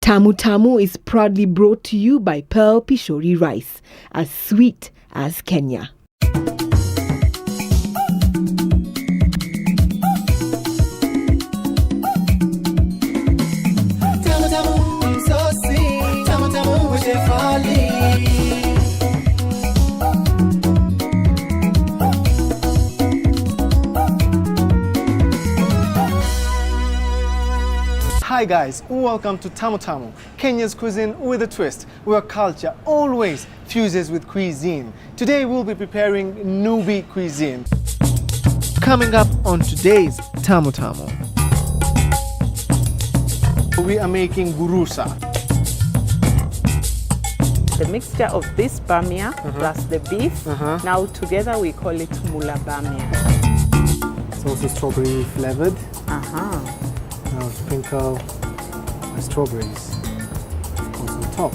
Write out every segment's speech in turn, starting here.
Tamu Tamu is proudly brought to you by Pearl Pishori Rice, as sweet as Kenya. Tamu Tamu, I'm so sweet. Tamu Tamu, wish it falling. Hi guys, welcome to Tamu Tamu, Kenya's cuisine with a twist, where culture always fuses with cuisine. Today we'll be preparing Nubian cuisine. Coming up on today's Tamu Tamu, we are making Gurusa. The mixture of this Bamiya plus the beef, now together we call it Mula Bamiya. It's also strawberry flavored. Now sprinkle my strawberries on top.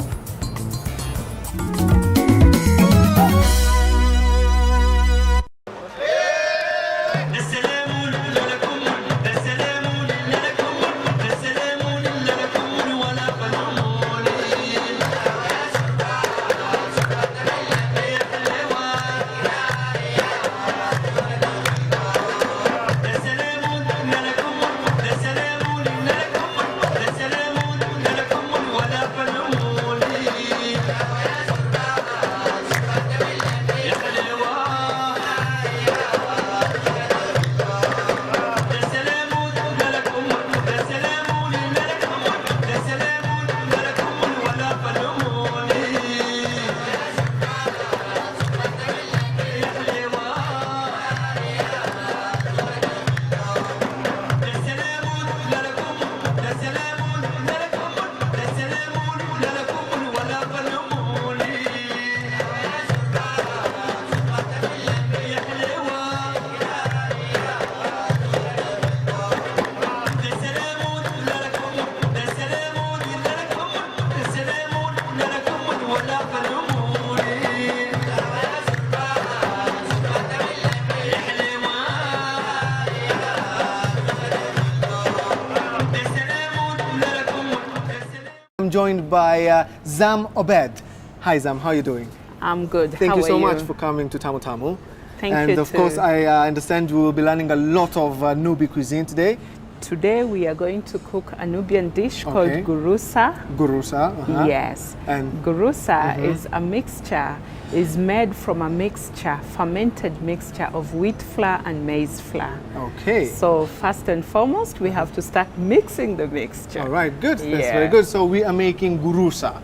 I'm joined by Zam Obed. Hi Zam, how are you doing? I'm good. Thank How you so are much for coming to Tamu Tamu. Thank and you of too. course, I understand you will be learning a lot of Nubian cuisine today. Today we are going to cook a Nubian dish called Gurusa. Gurusa. Yes. And Gurusa is a mixture, is made from a mixture, fermented mixture of wheat flour and maize flour. okay. So first and foremost, we have to start mixing the mixture. All right, good. That's Yeah. very good. So we are making Gurusa.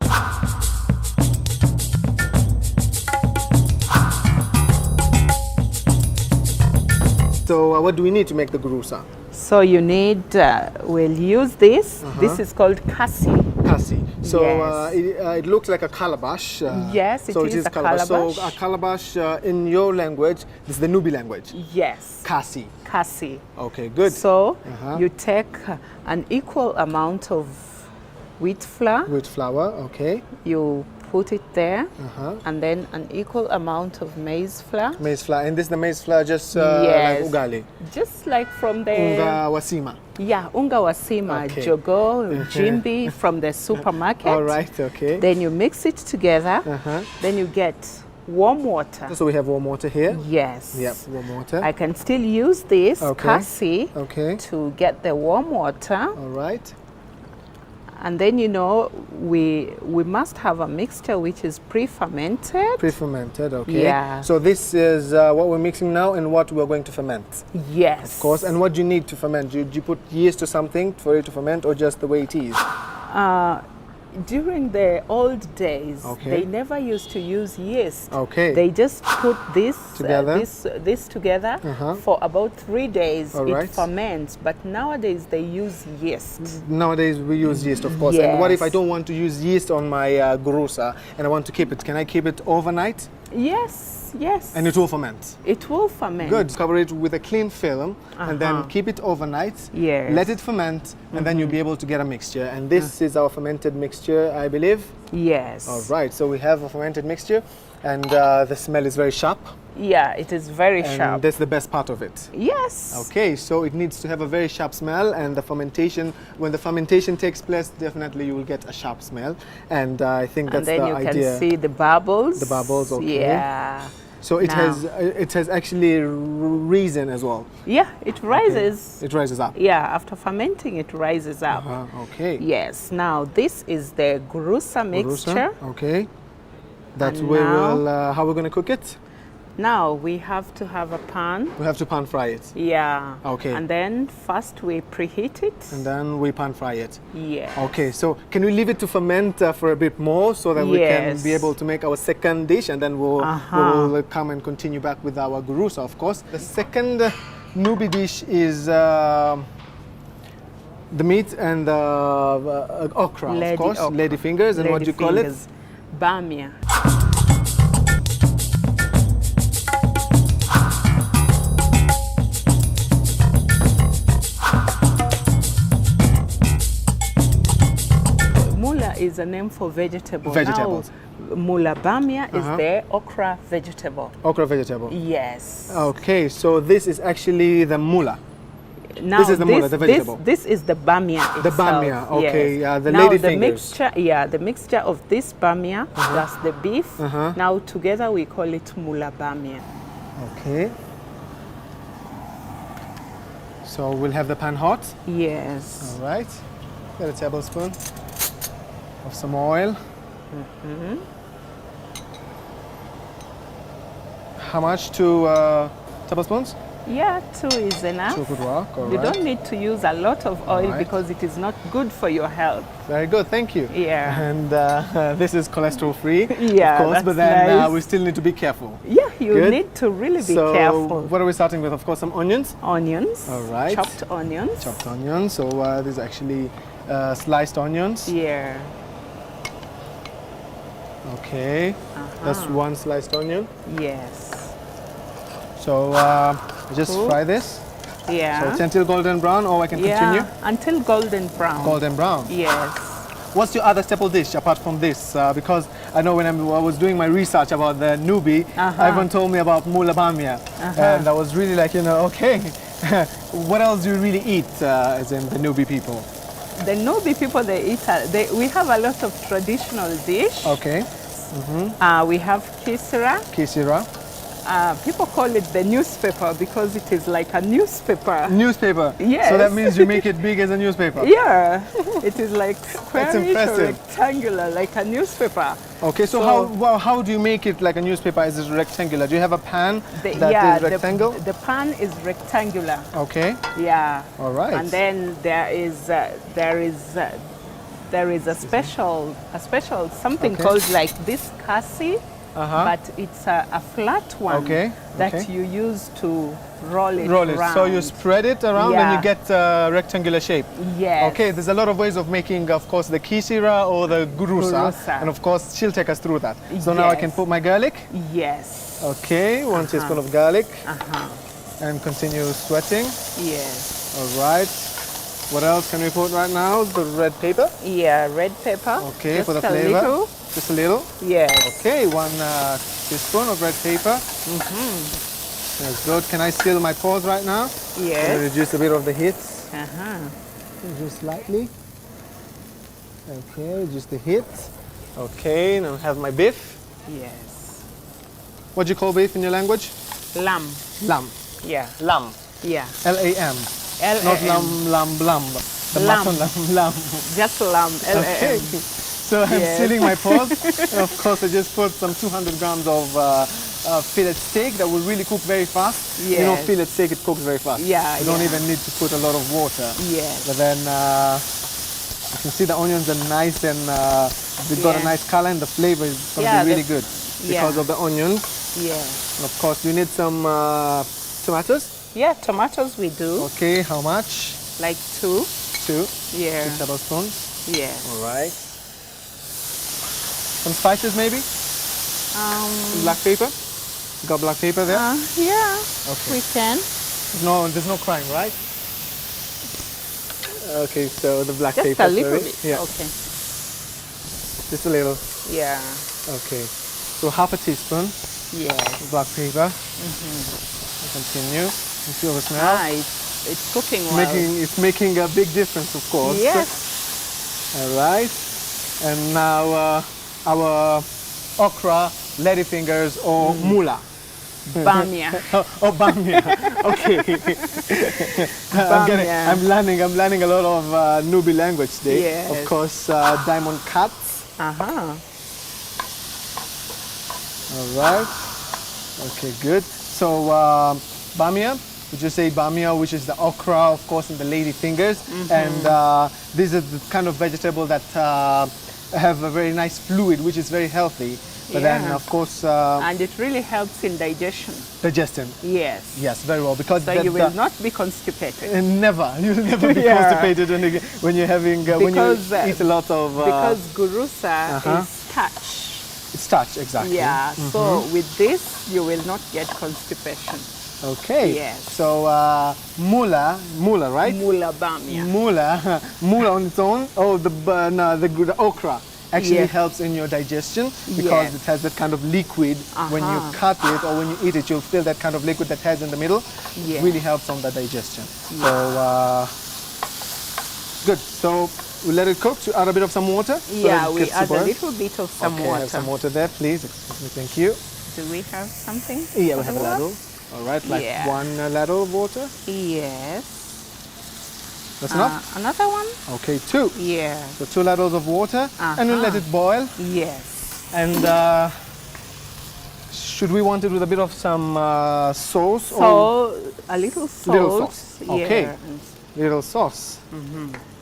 So what do we need to make the Gurusa? So you need, we'll use this. This is called kasi. Kasi. So Yes. it looks like a calabash. Yes, it so is a calabash. So calabash. a calabash in your language, this is the Nubi language. Yes, Kasi. kasi. Okay, good. So you take an equal amount of wheat flour, With flour, okay. you put it there, and then an equal amount of maize flour. Maize flour. And this is the maize flour just Yes. like ugali. Just like from the Unga wasima. yeah, unga wasima, Okay. jogo, jimbi from the supermarket. All right, okay. Then you mix it together. Then you get warm water. So we have warm water here. Yes. Yep, warm water. I can still use this Okay. kasi Okay. to get the warm water. All right. And then, you know, we must have a mixture which is pre-fermented. Pre-fermented, okay. Yeah. So this is what we're mixing now and what we're going to ferment. Yes. Of course. And what do you need to ferment? Do you put yeast or something for it to ferment, or just the way it is? During the old days, Okay. they never used to use yeast. Okay. They just put this Together? this together for about 3 days. All It right. ferments, but nowadays they use yeast. Nowadays we use yeast, of course. And what if I Yes. don't want to use yeast on my gurusa and I want to keep it? Can I keep it overnight? Yes, yes. And it will ferment? It will ferment. Good. Cover it with a clean film and then keep it overnight. Yes. Let it ferment and then you'll be able to get a mixture. And this is our fermented mixture, I believe. Yes. All right. So we have a fermented mixture. And the smell is very sharp. Yeah, it is very And sharp. that's the best part of it. Yes. Okay, so it needs to have a very sharp smell, and the fermentation, when the fermentation takes place, definitely you will get a sharp smell. And I think that's And then the you idea. can see the bubbles. The bubbles, okay. Yeah. So it Now- has actually reason as well. Yeah, it rises. It rises up. Yeah, after fermenting, it rises up. Okay. Yes. Now this is the Gurusa mixture. Gurusa, okay. That's And where now- we'll, how we're going to cook it? Now we have to have a pan. We have to pan fry it. Yeah. Okay. And then first we preheat it. And then we pan fry it. Yeah. Okay, so can we leave it to ferment for a bit more so that we can Yes. be able to make our second dish, and then we'll come and continue back with our gurusa, of course. The second Nubi dish is the meat and the okra, Lady of course, okra. lady fingers, and what do you call it? Bamiya. Mula is a name for vegetable. Vegetables. Now, Mula Bamiya is the okra vegetable. Okra vegetable. Yes. Okay, so this is actually the mula. Now This is the mula, the vegetable. This is the bamiya itself. The bamiya, okay, yes. the now lady the fingers. mixture, the mixture of this bamiya plus the beef. Now together we call it mula bamiya. Okay. So we'll have the pan hot. Yes. All right. Get a tablespoon of some oil. How much? 2 tablespoons? Yeah, 2 is enough. 2 could work. All You right. don't need to use a lot of oil Alright. because it is not good for your health. Very good, thank you. Yeah. And this is cholesterol free, Yeah, of course, that's but then nice. we still need to be careful. Yeah, you Good. need to really be So careful. what are we starting with? Of course, some onions. Onions. Alright. Chopped onions. Chopped onions. So these are actually sliced onions. Yeah. Okay. That's 1 sliced onion. Yes. So just Cool. fry this. Yeah. So it's until golden brown, or I can continue? Until golden brown. Golden brown. Yes. What's your other staple dish apart from this? Because I know when I was doing my research about the Nubi, everyone told me about Mula Bamiya. And I was really like, okay, what else do you really eat as in the Nubi people? The Nubi people, they eat, we have a lot of traditional dish. Okay, We have kisra. kisira. People call it the newspaper because it is like a newspaper. Newspaper. Yes. So that means you make it big as a newspaper. Yeah, it is like squarish or impressive. rectangular, like a newspaper. Okay, so, how do you make it like a newspaper? Is it rectangular? Do you have a pan that is rectangle? The pan is rectangular. Okay. Yeah. All right. And then there is a special something Okay. called like this kasi, but it's a flat one that you use to roll it Roll it. around. So you spread it around and you Yeah. get a rectangular shape. Yes. Okay, there's a lot of ways of making, of course, the kisira or the gurusa. Gurusa. And of course, she'll take us through that. So now I can Yes. put my garlic. Yes. Okay, 1 teaspoon of garlic. Uh-huh. And continue sweating. Yes. All right. What else can we put right now? The red pepper. Yeah, red pepper. Okay, just for the a flavor. little. Just a little. Yes. Okay, 1 teaspoon of red pepper. That's good. Can I seal my pores right now? Can I Yes. reduce a bit of the heat? Uh-huh. Just slightly. Okay, just the heat. Okay, now I have my beef. Yes. What do you call beef in your language? Lamb. Lamb. Yeah. Lamb. Yeah. L-A-M. L-A-M. Not lamb, lamb. The Lamb. mutton lamb. Just lamb. Okay. L-A-M. So I'm Yes. sealing my pores. And of course, I just put some 200 grams of fillet steak that will really cook very fast. You know, Yes. fillet steak, it cooks very fast. Yeah, You don't yeah. even need to put a lot of water. Yes. But then you can see the onions are nice and they've got a Yeah. nice color, and the flavor is going to Yeah, be really the- good because yeah. of the onions. Yes. And of course, you need some tomatoes. Yeah, tomatoes we do. Okay, how much? Like 2. 2 Yeah. tablespoons. Yes. All right. Some spices maybe? Black pepper? You got black pepper there? Yeah. Okay. We can. No, there's no crime, right? Okay, so the black Just pepper. a little sorry. bit. Yeah, Okay. just a little. Yeah. Okay. So half a teaspoon Yes. black pepper. Continue. You feel the smell? Ah, it's cooking well. It's making a big difference, of course. Yes. All right. And now our okra, ladyfingers, or mula. Bamiya. Oh, bamiya. Okay. Bamiya. I'm learning a lot of Nubi language today. Yes. Of course, diamond cuts. Uh-huh. All right. Okay, good. So bamiya, would you say bamiya, which is the okra, of course, and the lady fingers, and these are the kind of vegetable that have a very nice fluid, which is very healthy. But then, Yeah. of course, And it really helps in digestion. digestion. Yes. Yes, very well, because So you will not be constipated. never, you'll never be Yeah. constipated when you're having when you eat a lot of because gurusa is starch. starch, exactly. Yeah. So with this, you will not get constipation. Okay. Yes. So mula, right? Mula bamiya. Mula on its own. Oh, the okra actually Yes. helps in your digestion because Yes. it has that kind of liquid. When you cut it or when you eat it, you'll feel that kind of liquid that has in the middle. Yes. Really helps on the digestion. So good. So we let it cook. To add a bit of some water. so Yeah, that it we gets to add a boil. little bit of some Okay, water. have some water there, please. Excuse me, thank you. Do we have something? Yeah, we for have a the ladle. All right, like Yeah. one ladle of water. Yes. That's enough. Another one? Okay, 2. Yeah. So 2 ladles of water, and we'll let it boil. Yes. And should we want it with a bit of some sauce? So a little salt. Little sauce. Okay. Yeah. Little sauce.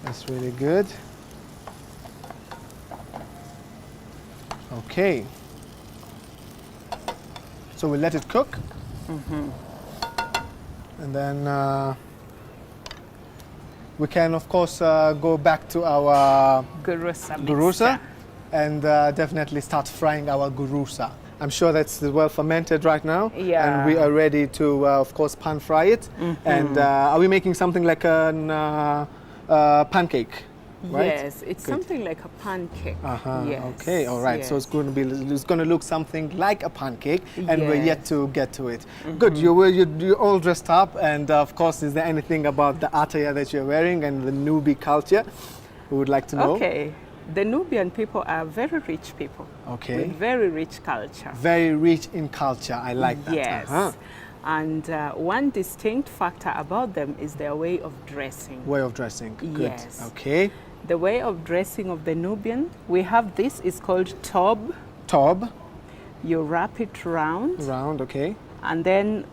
That's really good. Okay. So we'll let it cook. And then we can, of course, go back to our Gurusa. gurusa mixture. and definitely start frying our gurusa. I'm sure that's well fermented right now. Yeah. And we are ready to, of course, pan fry it. And are we making something like a pancake? Right? Yes, it's Good. something like a pancake. Yes. Okay, all right. So yes. it's going to look something like a pancake, and we're yet Yes. to get to it. Good. You're all dressed up, and of course, is there anything about the attire that you're wearing and the Nubi culture we would like to know? Okay. The Nubian people are very rich people. Okay. With very rich culture. Very rich in culture. I like that. Yes. And one distinct factor about them is their way of dressing. Way of dressing. Good. Yes. Okay. The way of dressing of the Nubian, we have this, is called tob. Tob. You wrap it round, Round. Okay. and then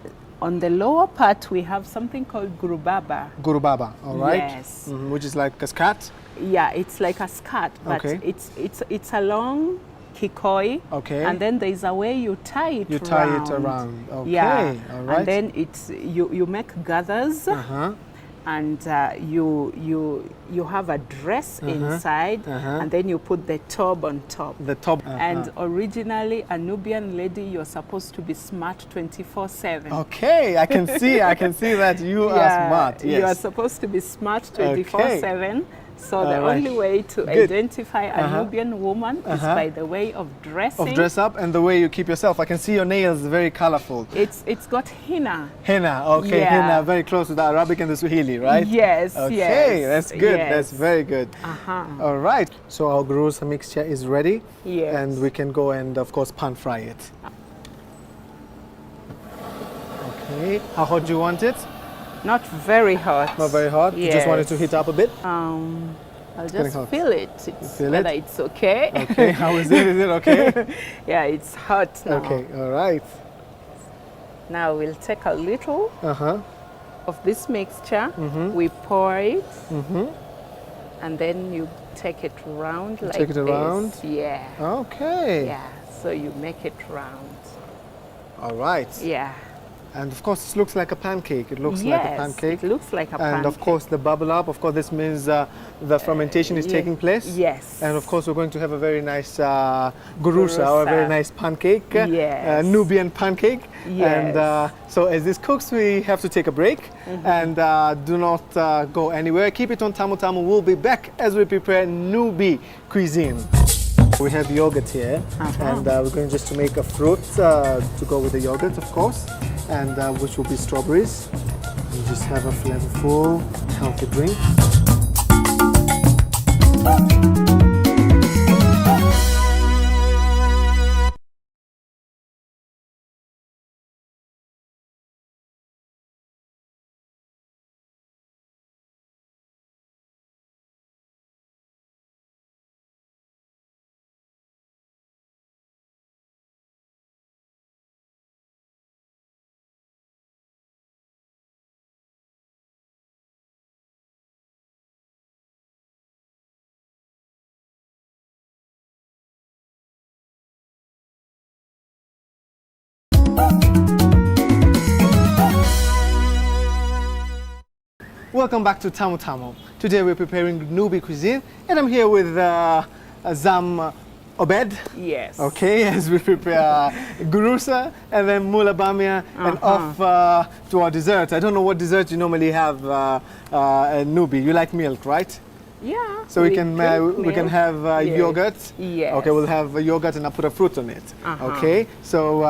on the lower part we have something called gurubaba. Gurubaba. All right. Yes. Which is like a skirt. Yeah, it's like a skirt, but Okay. it's a long kikoi. Okay. And then there is a way you tie it You round. tie it around. Okay. Yeah. All right. And then you make gathers. And you have a dress inside, and then you put the tob on top. The top. And originally, a Nubian lady, you're supposed to be smart 24/7. Okay, I can see that you are smart. Yes. You are supposed to be smart 24/7. So the All right. only way to Good. identify a Nubian woman is by the way of dressing. Of dress up and the way you keep yourself. I can see your nails very colorful. It's got henna. Henna, okay, Yeah. henna, very close to the Arabic and the Swahili, right? Yes, Okay, yes, that's good. yes. That's very good. All right, so our gurusa mixture is ready. Yes. And we can go and, of course, pan fry it. Okay, how hot do you want it? Not very hot. Not very hot? You just want it to Yes. heat up a bit? I'll getting just hot. feel it. It's feel whether it? it's okay. Okay, how is it? Is it okay? Yeah, it's hot now. Okay, all right. Now we'll take a little Uh-huh. of this mixture. We pour it, and then you take it round like take it this. around? Yeah. Okay. Yeah. So you make it round. All right. Yeah. And of course, it looks like a pancake. It looks Yes, like a pancake. it looks like a And pancake. of course, the bubble up. Of course, this means the fermentation is yeah. taking place. Yes. And of course, we're going to have a very nice gurusa, or a very Gurusa. nice pancake. Yes. Nubian pancake. Yes. And so as this cooks, we have to take a break. And do not go anywhere. Keep it on Tamu Tamu. We'll be back as we prepare Nubi cuisine. We have yogurt here, and we're going just to make a fruit to go with the yogurt, of course, and which will be strawberries. And just have a flavorful, healthy drink. Welcome back to Tamu Tamu. Today we're preparing Nubian cuisine, and I'm here with Zam Obed. Yes. Okay, as we prepare Gurusa and then Mula Bamiya, and off to our dessert. I don't know what dessert you normally have in Nubi. You like milk, right? Yeah. So we can have Yes. yogurt. Yes. Okay, we'll have yogurt and I'll put a fruit on it. Okay. So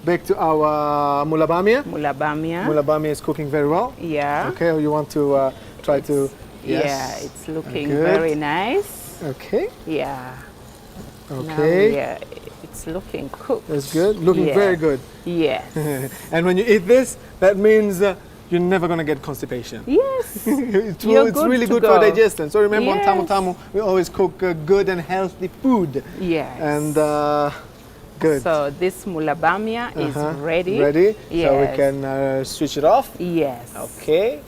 back to our Mula Bamiya. Mula Bamiya. Mula Bamiya is cooking very well. Yeah. Okay, or you want to try to? Yes. Yeah, it's looking Good. very nice. Okay. Yeah. Okay. Now, yeah, it's looking cooked. That's good. Looking Yeah. very good. Yes. And when you eat this, that means you're never gonna get constipation. Yes. It's You're really good good to for go. digestion. So remember on Tamu Yes. Tamu, we always cook good and healthy food. Yes. And good. So this Mula Bamiya is ready. Ready? Yes. So we can switch it off. Yes. Okay.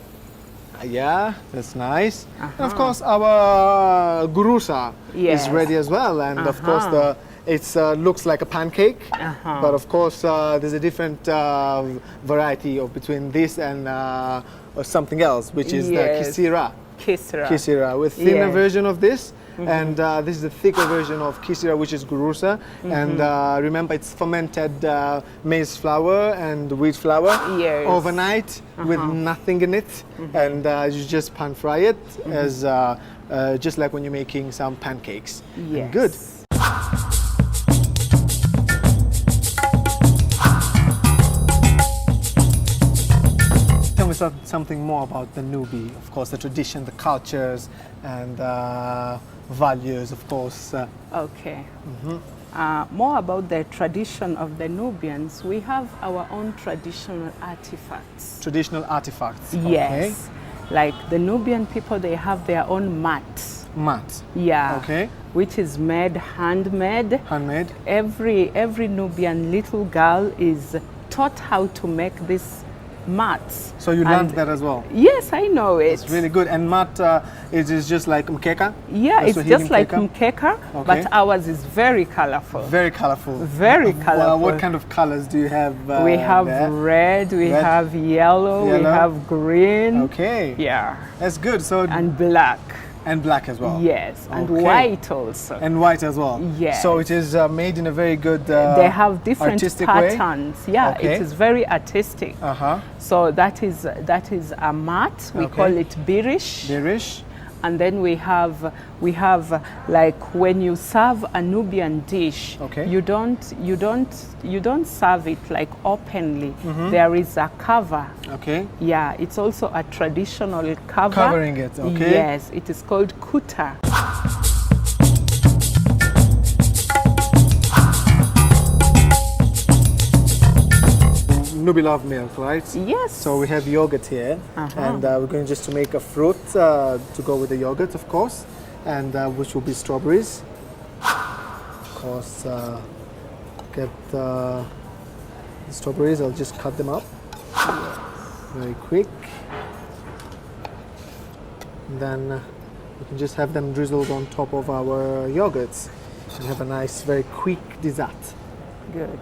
Yeah, that's nice. And of course, our Gurusa Yes. is ready as well. And of course, it looks like a pancake. But of course, there's a different variety of between this and or something else, which is the Yes. kisira. Kisra. Kisira, with thinner Yes. version of this. And this is the thicker version of kisira, which is gurusa. And remember, it's fermented maize flour and wheat flour Yes. overnight with nothing in it. And you just pan fry it as just like when you're making some pancakes. Yes. And good. Tell me something more about the Nubi, of course, the tradition, the cultures, and values, of course. Okay. More about the tradition of the Nubians. We have our own traditional artifacts. Traditional artifacts. Yes. Like the Nubian people, they have their own mat. Okay. Mat. Yeah. Okay. Which is made handmade. Handmade. Every Nubian little girl is taught how to make this mats. So you learned that as well. Yes, I know it. It's really good. And mat is just like mkeka. Yeah, The it's Swahili just like mkeka? mkeka, Okay. but ours is very colorful. Very colorful. Very colorful. What kind of colors do you have? We have there? red, we Red. have yellow, we Yellow. have green. Okay. Yeah. That's good. So And black. and black as well. Yes. And Okay. white also. And white as well. Yes. So it is made in a very good. They have different artistic way? patterns. Yeah, Okay. it is very artistic. So that is a mat. We Okay. call it birish. Birish. And then we have like when you serve a Nubian dish, Okay. you don't serve it like openly. There is a cover. Okay. Yeah, it's also a traditional cover. Covering it, okay. Yes, it is called kuta. Nubi love milk, right? Yes. So we have yogurt here, and we're going just to make a fruit to go with the yogurt, of course, and which will be strawberries. Of course, get the strawberries. I'll just cut them up very quick. And then we can just have them drizzled on top of our yogurts and have a nice, very quick dessert. Good.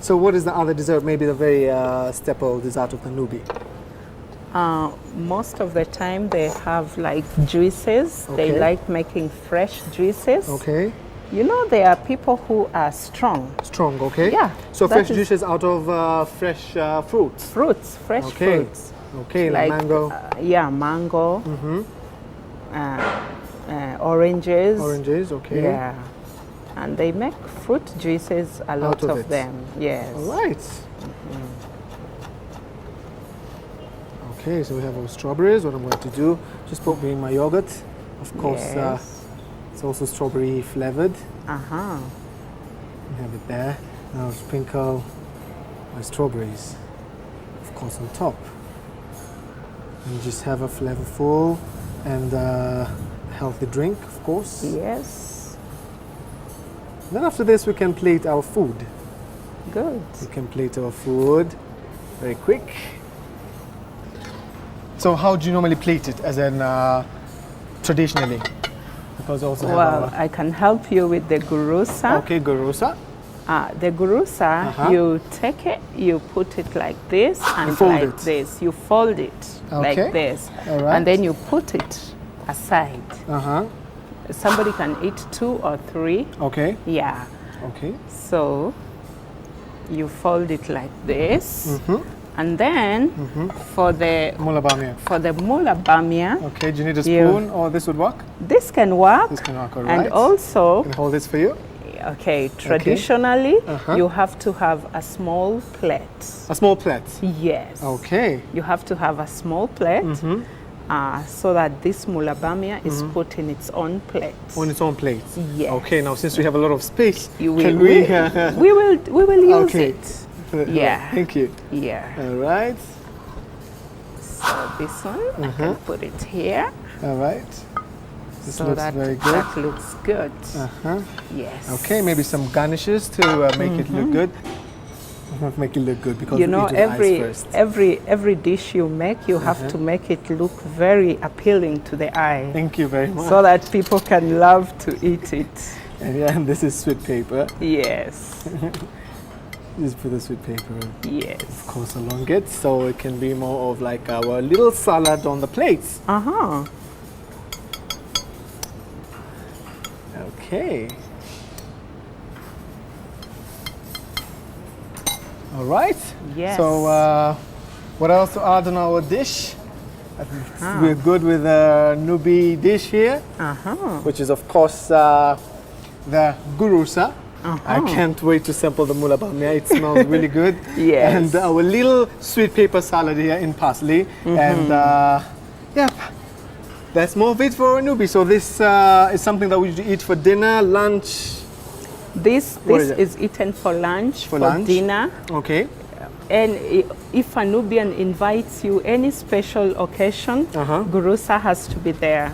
So what is the other dessert, maybe the very staple dessert of the Nubi? Most of the time they have like juices. Okay. They like making fresh juices. Okay. You know, there are people who are strong. Strong, okay. Yeah, So that fresh is- juices out of fresh fruits. Fruits, fresh Okay. fruits. Okay, like mango, Yeah, mango. Oranges. oranges, okay. Yeah. And they make fruit juices, a lot of of it. them. Yes. All right. Okay, so we have our strawberries. What I'm going to do, just put me in my yogurt. Of course, Yes. it's also strawberry flavored. Uh-huh. We have it there. Now I'll sprinkle my strawberries, of course, on top. And just have a flavorful and healthy drink, of course. Yes. Then after this, we can plate our food. Good. We can plate our food very quick. So how do you normally plate it, as in traditionally? Because also have Well, I can help you with the gurusa. okay, Gurusa. The gurusa, Uh-huh. you take it, you put it like this and fold like it. this. You fold it Okay. like this. All right. And then you put it aside. Uh-huh. Somebody can eat 2 or 3. Okay. Yeah. Okay. So you fold it like this. Mm-hmm. And then for the Mula Bamiya. mula bamiya, Okay, do you need a You- spoon or this would work? this can work. This can work, all And right. also, Can hold this for you. okay, traditionally, Uh-huh. you have to have a small plate. A small plate. Yes. Okay. You have to have a small plate so that this mula bamiya is put in its own plate. On its own plate. Yes. Okay, now since we have a lot of space, You can will, we? we will use Okay. it. Yeah. Thank you. Yeah. All right. So this one, I can put it here. All right. This so looks that, very good. that looks good. Uh-huh. Yes. Okay, maybe some garnishes to make it look good. Make it look good because You we know, eat with eyes first. every dish you make, you have to make it look very appealing to the eye, Thank you very much. so that people can love to eat it. And yeah, and this is sweet paper. Yes. Just put the sweet paper, Yes. of course, along it, so it can be more of like our little salad on the plates. Uh huh. Okay. All right. Yes. So, what else to add on our dish? I think we're good with the Nubi dish here, Uh huh. which is of course the Gurusa. I can't wait to sample the mula bamiya. It smells really good. Yes. And our little sweet paper salad here in parsley. And yeah, that's more of it for Nubi. So this is something that we eat for dinner, lunch. This What is it? is eaten for lunch, For lunch? dinner, Okay. and if a Nubian invites you any special occasion, Gurusa has to be there.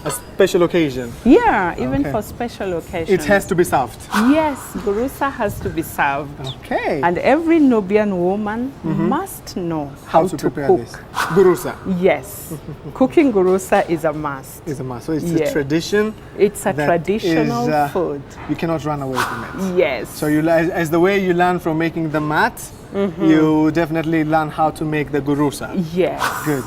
A special occasion. Yeah, even Okay. for special occasions. It has to be served. Yes, Gurusa has to be served. Okay. And every Nubian woman must know how to prepare cook. this? Gurusa Yes, cooking Gurusa is a must. is a must. So it's Yeah. a tradition. It's a that traditional is, food. You cannot run away from it. Yes. So you, as the way you learn from making the mat, you definitely learn how to make the gurusa. Yes. Good.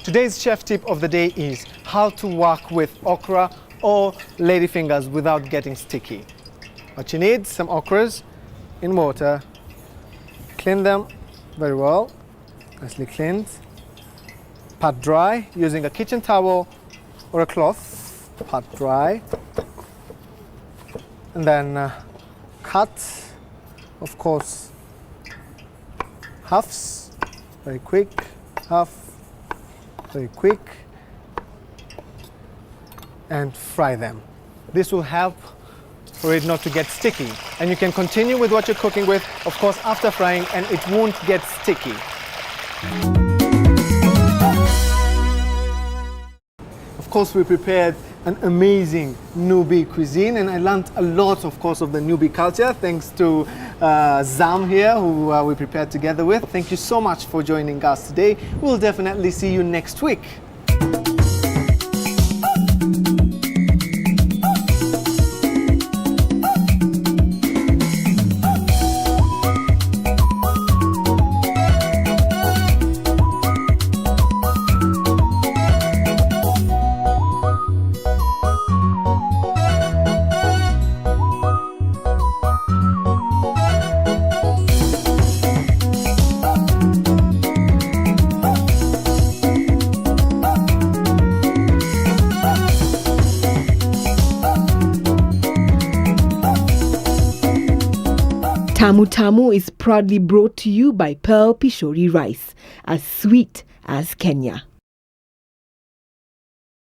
Today's chef tip of the day is how to work with okra or ladyfingers without getting sticky. What you need, some okras in water, clean them very well, nicely cleaned, pat dry using a kitchen towel or a cloth, pat dry, and then cut, of course, halves, very quick, half, very quick, and fry them. This will help for it not to get sticky. And you can continue with what you're cooking with, of course, after frying, and it won't get sticky. Of course, we prepared an amazing Nubi cuisine, and I learned a lot, of course, of the Nubi culture, thanks to Zam here, who we prepared together with. Thank you so much for joining us today. We'll definitely see you next week. Tamu Tamu is proudly brought to you by Pearl Pishori Rice, as sweet as Kenya.